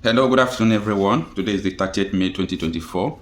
Hello, good afternoon, everyone. Today is the 30th May 2024.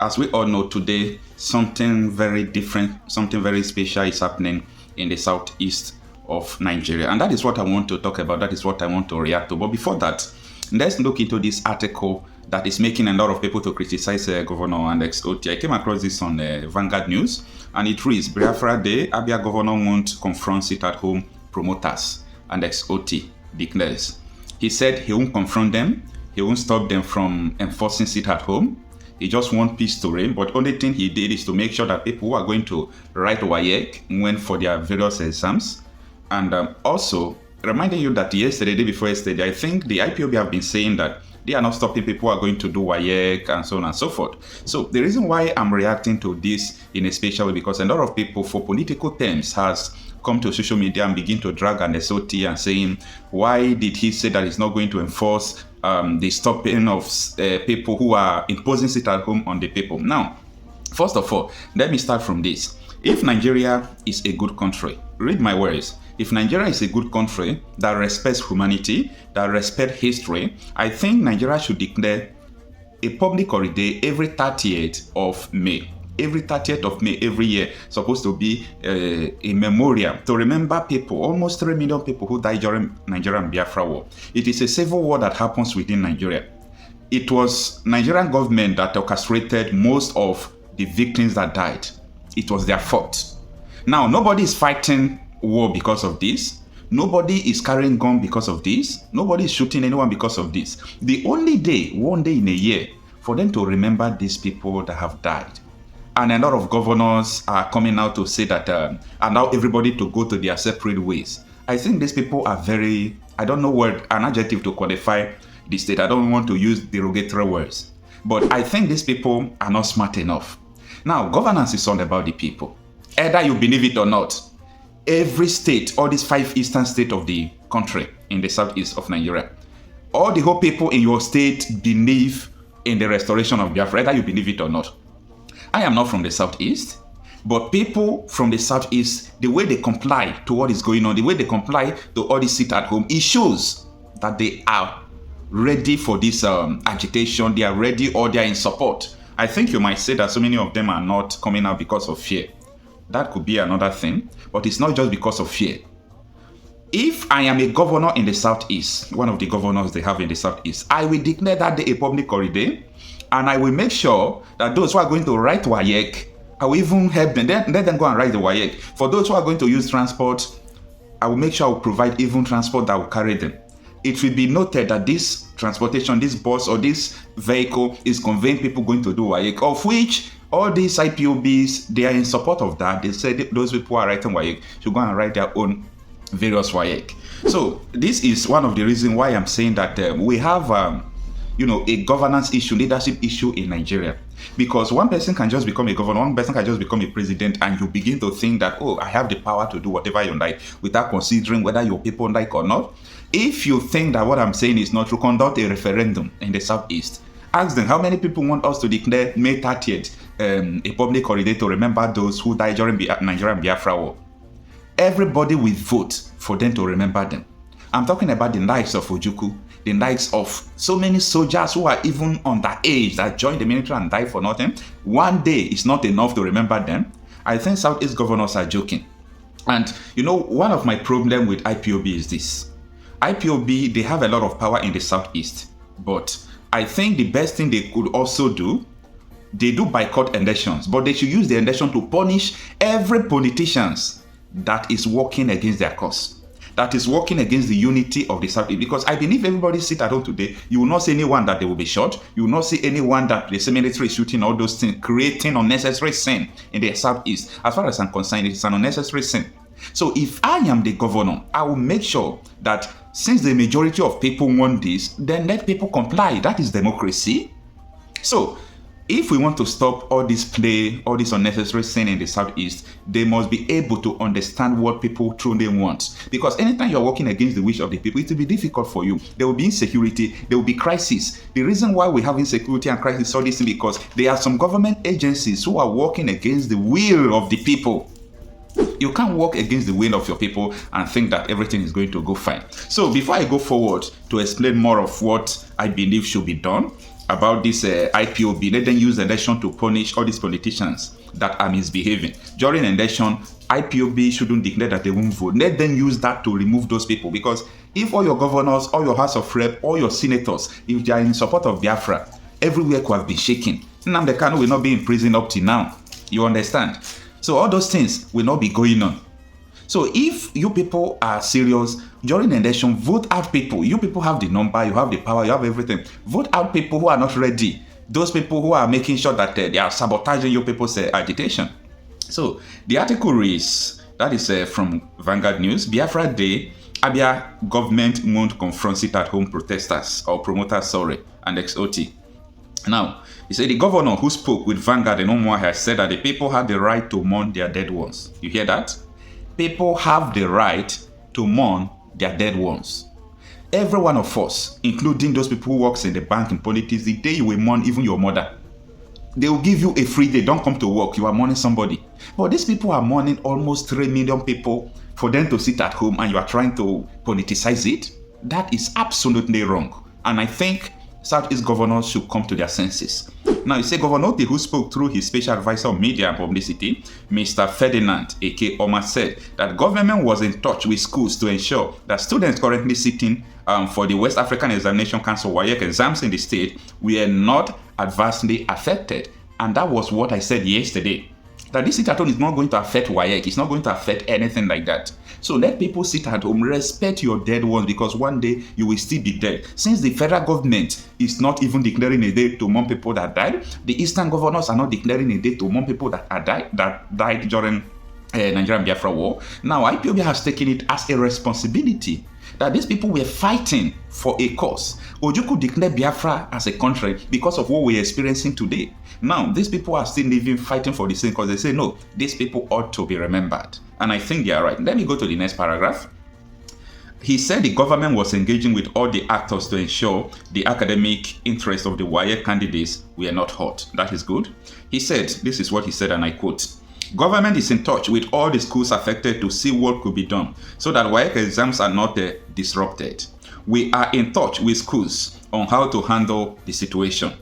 As we all know, today something very different, something very special is happening in the southeast of Nigeria. And that is what I want to talk about. That is what I want to react to. But before that, let's look into this article that is making a lot of people to criticize Governor and ex-Otti. I came across this on Vanguard News, and it reads, Biafra Day, Abia Governor won't confront sit-at-home promoters, and ex-Otti declares. He said he won't confront them. He won't stop them from enforcing sit-at-home. He just wants peace to reign. But only thing he did is to make sure that people who are going to write WAEC went for their various exams. And also reminding you that yesterday, day before yesterday, I think the IPOB have been saying that they are not stopping people who are going to do WAEC and so on and so forth. So the reason why I'm reacting to this in a special way, because a lot of people for political terms has come to social media and begin to drag an Otti and saying, why did he say that he's not going to enforce the stopping of people who are imposing sit-at-home on the people? Now, first of all, let me start from this. If Nigeria is a good country, read my words. If Nigeria is a good country that respects humanity, that respects history, I think Nigeria should declare a public holiday every 30th of May. Every 30th of May, every year, supposed to be a memorial to remember people, almost 3 million people who died during Nigerian Biafra war. It is a civil war that happens within Nigeria. It was Nigerian government that orchestrated most of the victims that died. It was their fault. Now, nobody is fighting war because of this. Nobody is carrying gun because of this. Nobody is shooting anyone because of this. The only day, one day in a year, for them to remember these people that have died. And a lot of governors are coming out to say that, allow everybody to go to their separate ways. I think these people are very, I don't know what an adjective to qualify the state. I don't want to use derogatory words. But I think these people are not smart enough. Now, governance is all about the people. Either you believe it or not, every state, all these 5 eastern states of the country in the southeast of Nigeria, all the whole people in your state believe in the restoration of Biafra, either you believe it or not. I am not from the southeast, but people from the southeast, the way they comply to what is going on, the way they comply to all this sit-at-home, it shows that they are ready for this agitation, they are ready or they are in support. I think you might say that so many of them are not coming out because of fear. That could be another thing, but it's not just because of fear. If I am a governor in the southeast, one of the governors they have in the southeast, I will declare that day a public holiday, and I will make sure that those who are going to write WAEC, I will even help them, let them go and write the WAEC. For those who are going to use transport, I will make sure I will provide even transport that will carry them. It will be noted that this transportation, this bus or this vehicle is conveying people going to do WAEC, of which all these IPOBs, they are in support of that. They say those people who are writing WAEC should go and write their own various WAEC. So this is one of the reasons why I'm saying that we have a governance issue, leadership issue in Nigeria. Because one person can just become a governor, one person can just become a president, and you begin to think that, oh, I have the power to do whatever you like, without considering whether your people like or not. If you think that what I'm saying is not true, conduct a referendum in the southeast. Ask them how many people want us to declare May 30th a public holiday to remember those who died during Nigerian Biafra war. Everybody will vote for them to remember them. I'm talking about the likes of Ojukwu, the likes of so many soldiers who are even underage that joined the military and died for nothing. One day is not enough to remember them. I think Southeast governors are joking. And one of my problems with IPOB is this. IPOB, they have a lot of power in the Southeast. But I think the best thing they could also do, they do boycott elections. But they should use the election to punish every politician that is working against their cause, that is working against the unity of the Southeast. Because I believe everybody sit at home today, you will not see anyone that they will be shot. You will not see anyone that the military is shooting, all those things, creating unnecessary sin in the Southeast. As far as I'm concerned, it's an unnecessary sin. So if I am the governor, I will make sure that since the majority of people want this, then let people comply. That is democracy. So if we want to stop all this play, all this unnecessary sin in the Southeast, they must be able to understand what people truly want. Because anytime you're working against the wish of the people, it will be difficult for you. There will be insecurity, there will be crisis. The reason why we have insecurity and crisis all this is because there are some government agencies who are working against the will of the people. You can't walk against the wind of your people and think that everything is going to go fine. So before I go forward to explain more of what I believe should be done about this IPOB, let them use the election to punish all these politicians that are misbehaving. During an election, IPOB shouldn't declare that they won't vote. Let them use that to remove those people, because if all your governors, all your House of Rep, all your senators, if they are in support of Biafra, everywhere could have been shaken. Nnamdi Kanu will not be in prison up to now. You understand? So all those things will not be going on. So if you people are serious, during an election, vote out people. You people have the number, you have the power, you have everything. Vote out people who are not ready. Those people who are making sure that they are sabotaging your people's agitation. So the article reads, that is from Vanguard News, Biafra Day, Abia government won't confront sit-at-home protesters or promoters, sorry, and ex-Otti. Now, he said the governor who spoke with Vanguard and Omwa has said that the people have the right to mourn their dead ones. You hear that? People have the right to mourn their dead ones. Every one of us, including those people who works in the bank, in politics, the day you will mourn even your mother, they will give you a free day. Don't come to work. You are mourning somebody. But these people are mourning almost 3 million people for them to sit at home, and you are trying to politicize it. That is absolutely wrong. And I think Southeast governors should come to their senses. Now, you say Governor Otti, who spoke through his special advisor on media and publicity, Mr. Ferdinand A.K. Oma, said that government was in touch with schools to ensure that students currently sitting for the West African Examination Council WAEC exams in the state were not adversely affected. And that was what I said yesterday, that this sit-at-home is not going to affect WAEC. It's not going to affect anything like that. So let people sit at home, respect your dead ones, because one day you will still be dead. Since the federal government is not even declaring a day to mourn people that died, the eastern governors are not declaring a day to mourn people that died during Nigerian Biafra war. Now IPOB has taken it as a responsibility that these people were fighting for a cause. Ojukwu declared Biafra as a country because of what we're experiencing today. Now, these people are still living, fighting for the same cause. They say, no, these people ought to be remembered. And I think they are right. Let me go to the next paragraph. He said the government was engaging with all the actors to ensure the academic interests of the WAEC candidates were not hurt. That is good. He said, this is what he said, and I quote, government is in touch with all the schools affected to see what could be done so that WAEC exams are not disrupted. We are in touch with schools on how to handle the situation.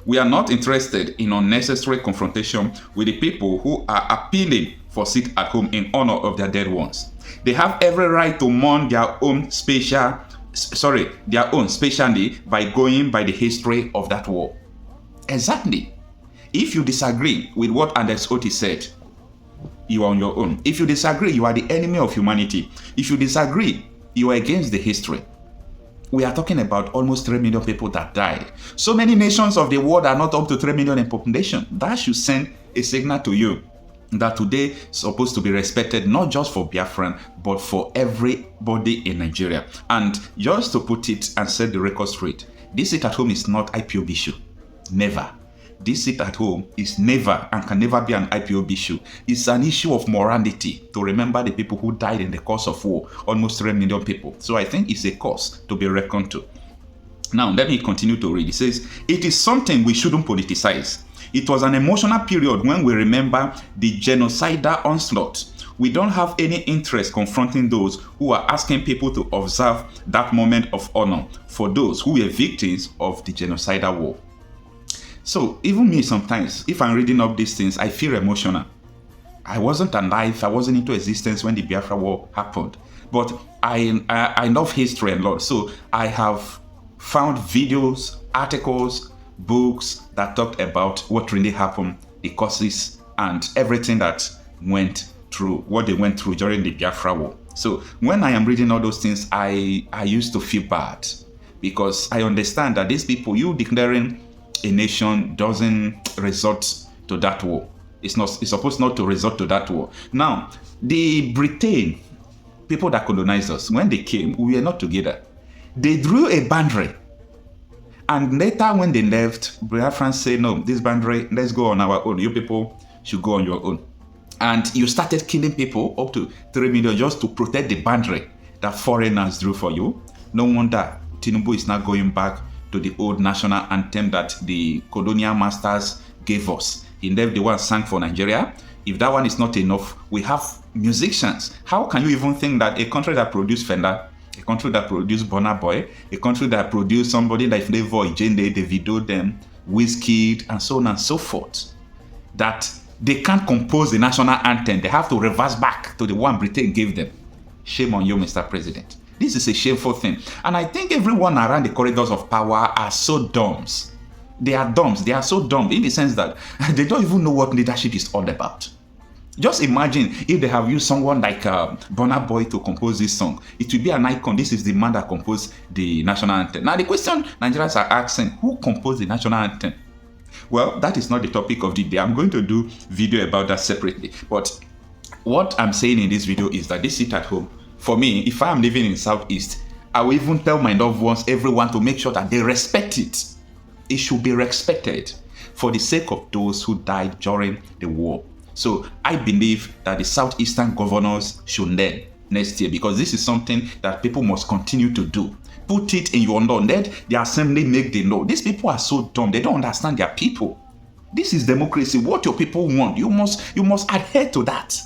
We are not interested in unnecessary confrontation with the people who are appealing for sit at home in honor of their dead ones. They have every right to mourn their own specially by going by the history of that war. Exactly. If you disagree with what Anders Otti said, you are on your own. If you disagree, you are the enemy of humanity. If you disagree, you are against the history. We are talking about almost 3 million people that died. So many nations of the world are not up to 3 million in population. That should send a signal to you that today is supposed to be respected, not just for Biafran, but for everybody in Nigeria. And just to put it and set the record straight, this sit at home is not IPOB issue. Never. This sit at home is never and can never be an IPOB issue. It's an issue of morality to remember the people who died in the course of war, almost 3 million people. So I think it's a cause to be reckoned to. Now, let me continue to read. It says, it is something we shouldn't politicize. It was an emotional period when we remember the genocidal onslaught. We don't have any interest confronting those who are asking people to observe that moment of honor for those who were victims of the genocidal war. So even me sometimes, if I'm reading up these things, I feel emotional. I wasn't alive, I wasn't into existence when the Biafra war happened. But I love history a lot. So I have found videos, articles, books that talked about what really happened, the causes, and everything that went through, what they went through during the Biafra war. So when I am reading all those things, I used to feel bad, because I understand that these people, you declaring a nation doesn't resort to that war. It's supposed not to resort to that war. Now, the Britain, people that colonized us, when they came, we were not together. They drew a boundary. And later when they left, Biafrans say, no, this boundary, let's go on our own. You people should go on your own. And you started killing people, up to 3 million, just to protect the boundary that foreigners drew for you. No wonder Tinubu is now going back to the old national anthem that the colonial masters gave us. He left the one sang for Nigeria. If that one is not enough, we have musicians. How can you even think that a country that produced Fender, a country that produced Burna Boy, a country that produced somebody like Flavor, Ijende, Davido, them, Wizkid, and so on and so forth, that they can't compose the national anthem? They have to reverse back to the one Britain gave them. Shame on you, Mr. President. This is a shameful thing. And I think everyone around the corridors of power are so dumb. They are dumb. They are so dumb in the sense that they don't even know what leadership is all about. Just imagine if they have used someone like Burna Boy to compose this song. It will be an icon. This is the man that composed the national anthem. Now the question Nigerians are asking, who composed the national anthem? Well, that is not the topic of the day. I'm going to do video about that separately. But what I'm saying in this video is that they sit at home. For me, if I am living in Southeast, I will even tell my loved ones, everyone, to make sure that they respect it. It should be respected for the sake of those who died during the war. So I believe that the Southeastern governors should learn next year, because this is something that people must continue to do. Put it in your law. Let the assembly make the law. These people are so dumb. They don't understand their people. This is democracy. What your people want, you must adhere to that.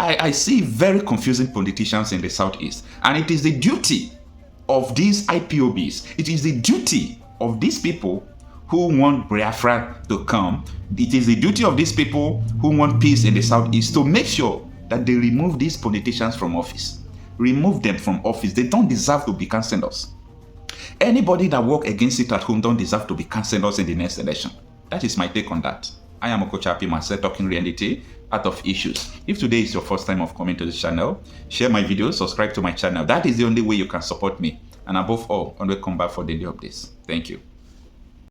I see very confusing politicians in the Southeast, and it is the duty of these IPOBs, it is the duty of these people who want Biafra to come, it is the duty of these people who want peace in the Southeast to make sure that they remove these politicians from office. Remove them from office. They don't deserve to be councillors. Anybody that work against it at home don't deserve to be councillors in the next election. That is my take on that. I am Okochapi, myself, talking reality out of issues. If today is your first time of coming to this channel, share my videos, subscribe to my channel. That is the only way you can support me. And above all, always come back for daily updates. Thank you.